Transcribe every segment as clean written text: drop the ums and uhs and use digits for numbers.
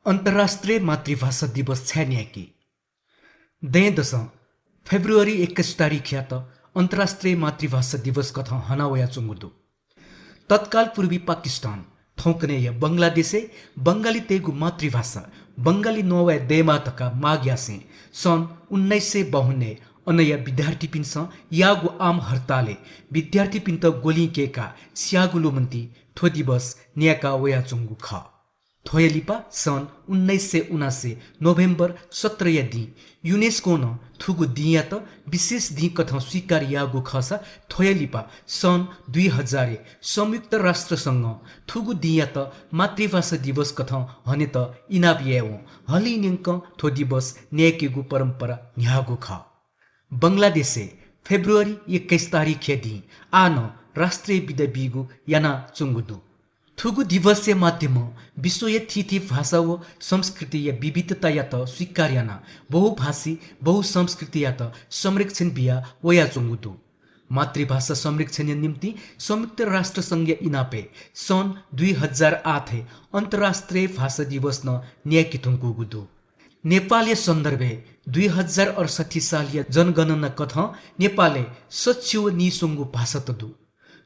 अंतर्राष्ट्रीय मातृभाषा दिवस छ्यान्याकी दस फेब्रुअरी 21 तारिख यात अंतर्राष्ट्रीय मातृभाषा दिवस कथा हनावया चुंगुदु तत्काल पूर्वी पाकिस्तान ठौकने या बंगलादेशे बंगाली तेगु मातृभाषा बंगाली नोवा देमातका माग्यासे सन् 1952 अनया विद्यार्थी पिन्स यागु आम हड़ताले विद्यार्थी पिन्त गोलिकेका स्यागुलुमन्ती थो दिवस न्याका वया चुंगु ख थोयलिपा सन् 1979 नोभेम्बर 17 दि युनेस्को न थुगु दिया त विशेष दि कथा स्वीकार यागु खसा थोयलिपा सन् 2000 संयुक्त राष्ट्रसँग थुगु दिया त मातृभाषा दिवस कथा हने त इनाबियाओ हली निंक थो दिवस न्याकेगु परम्परा न्यागु ख बंगलादेशे फेब्रुअरी 21 तारिख दि आन राष्ट्रिय विद्या बिगु याना चुंगुदु थुगु दिवसय माध्यम विश्वय थिथि भाषा व संस्कृति या विविधता या त स्वीकार्याना बहुभाषी बहुसंस्कृति या त संरक्षण बिया वया चुंगुदु मातृभाषा संरक्षण निम्ति संयुक्त राष्ट्र संघ इनापे सन् 2008 अंतर्राष्ट्रीय भाषा दिवस न न्याकी थुंगुगुदु नेपालीय सन्दर्भे 2068 सालीय जनगणना कथा नेपाले सच्चिव निसुंगु भाषा तदु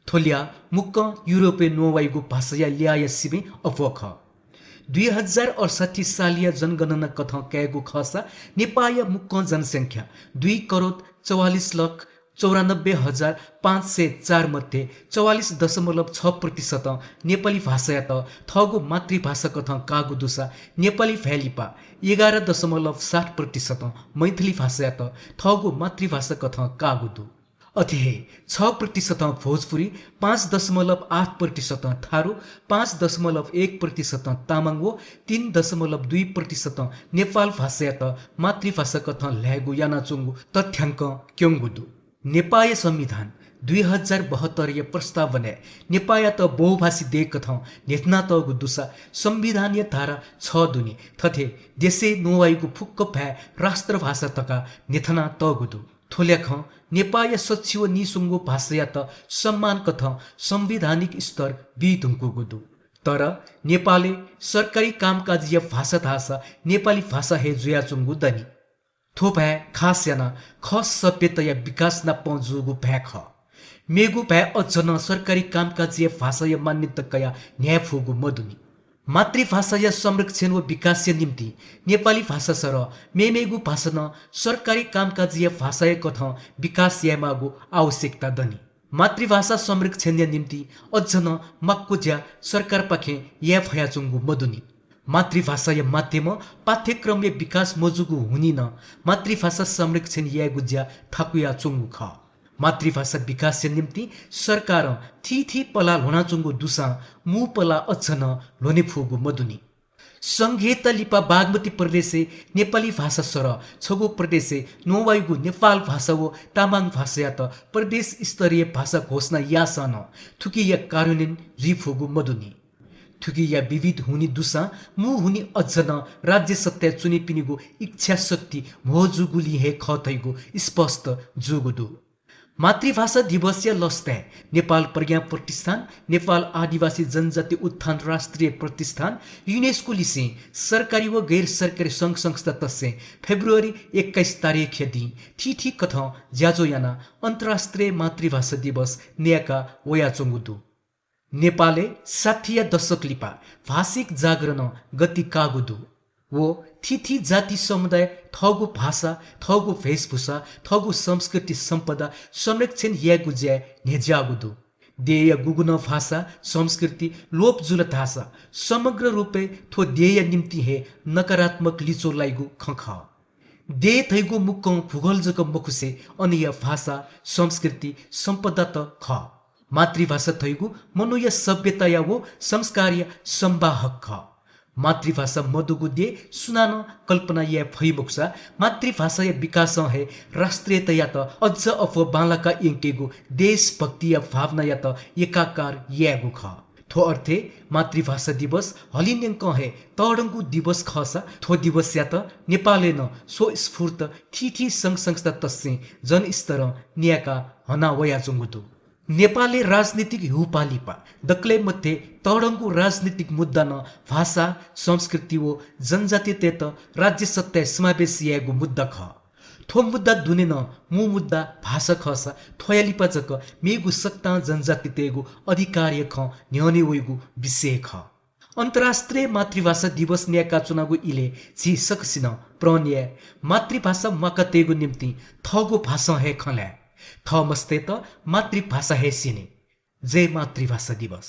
थोलिया मुक्क युरोपे नोवाइगु भाषा ल्याय सिबे अफोख 2068 सालीय जनगणना कथा कैगु खसा नेपाल मुक्क जनसंख्या 2,44,94,504 मध्ये 44.6% नेपाली भाषा त थगु मातृभाषा कथा कागु दुसा नेपाली भ्यालिपा 11.7% मैथिली भाषा त थगु मातृभाषा कथा कागुदु अथिहे 6% भोजपुरी 5.8% थारू 5.1% तामाङ व 3.2% नेपाल भाषा त मातृभाषा कथा ल्यागु याना चुंगु तथ्याङ्क क्योंगुदु नेपाल संविधान 2072 प्रस्तावना नेपाल त बहुभाषी देश कथा नेतना तगु दुसा संविधानीय धारा 6 दुनी थथे देशे नोवाइगु फुक्क भ्या राष्ट्रभाषा तका नेथना तगुदु थोल्याख नेपाल सचिव निसुंगु भाषा त सम्मान कथा संवैधानिक स्तर बिधुंकुगुदु तर नेपाली सरकारी कामकाजीय भाषा थासा नेपाली भाषा हे जुया चुंगु दनी थो भ्या खास याना खस सभ्यता या विकास न पहुँचुगु भ्या ख मेगु भ्या अझन सरकारी कामकाजीय भाषा या मान्यता कया न्याय फुगु मदुनी मातृभाषा या संरक्षण व विकास निम्ति नेपाली भाषा सर मेमेगु भाषा न सरकारी कामकाजीय भाषा कथा विकास यामागु आवश्यकता दनी मातृभाषा संरक्षण निम्ति अझन मक्कुज्या सरकार पाखे या भया चुंगु मदुनी मातृभाषा या माध्यम पाठ्यक्रम या विकास मजुगु हुनी न मातृभाषा संरक्षण या गुज्या थाकुया चुंगु ख मातृभाषा विकास निम्ति सरकार थी पला लोना चुंगु दुसा मु पला अछन लोने फुगु मदुनी संघीयत लिपा बागमती प्रदेशे नेपाली भाषा सर छगु प्रदेशे नोवाइगु नेपाल भाषा व तामाङ भाषा त प्रदेश स्तरीय भाषा घोषणा यासन थुकी या कार्यान्वयन रिफुगु मदुनी थुकी या विविध हुनी दुसा मु हुनी अझन राज्य सत्ता चुने पिनिगु इच्छा शक्ति मोजुगुली हे खतैगु स्पष्ट जुगुदु मातृभाषा दिवस या लस्ते नेपाल प्रज्ञा प्रतिष्ठान नेपाल आदिवासी जनजाति उत्थान राष्ट्रिय प्रतिष्ठान युनेस्को लिसे सरकारी व गैर सरकारी संघ संस्था तस्से फेब्रुअरी 21 तारिख दि थी कथा ज्याजो याना अंतर्राष्ट्रीय मातृभाषा दिवस न्याका वया चुंगुदु नेपाले 60 दशक लिपा भाषिक जागरण गति कागुदु वो थी जाति समुदाय थगु भाषा थगु वेशभूषा थगु संस्कृति सम्पदा संरक्षण यागु ज्या नेज्यागुदु देय गुगुन भाषा संस्कृति लोप जुल भाषा समग्र रूपे थो देय निम्ति हे नकारात्मक लिचो लाइगु खख दे थैगु मुक्क भूगोल जक मुखुसे अनिय भाषा संस्कृति सम्पदा त ख मातृभाषा थैगु मनुय सभ्यता या वो संस्कार्य संवाहक ख मातृभाषा मधुगुद्य सुनान कल्पना या भइमुक्सा मातृभाषा या विकास है राष्ट्रियता या त अझ अफ बालाका इंकेगु देशभक्ति या भावना या त एकाकार यागु ख थो अर्थे मातृभाषा दिवस हलिन्यंक है तडंगु दिवस खसा थो दिवस या त नेपाले न सो स्फूर्त थी संघ संस्था तस्से जन स्तर न्याका हना वया चुंगुदु नेपालले राजनीतिक हिउपालिपा दक्लै मध्ये तडङ्गु राजनीतिक मुद्दा न भाषा संस्कृति वो जनजातीय त राज्य सत्ता समावेशियागु मुद्दा ख थो मुद्दा दुने न मु मुद्दा भाषा खसा थोयालिपा जक मेगु सत्ता जनजाति तेगु अधिकार्य ख न्यने वइगु विषय ख अन्तर्राष्ट्रिय मातृभाषा दिवस न्याका चुनावको इले छि सकसिन प्रण्य मातृभाषा मकतेगु निम्ति थगु भाषा हे खल्या थ मस्ते त मातृभाषा हे सिने जय मातृभाषा दिवस।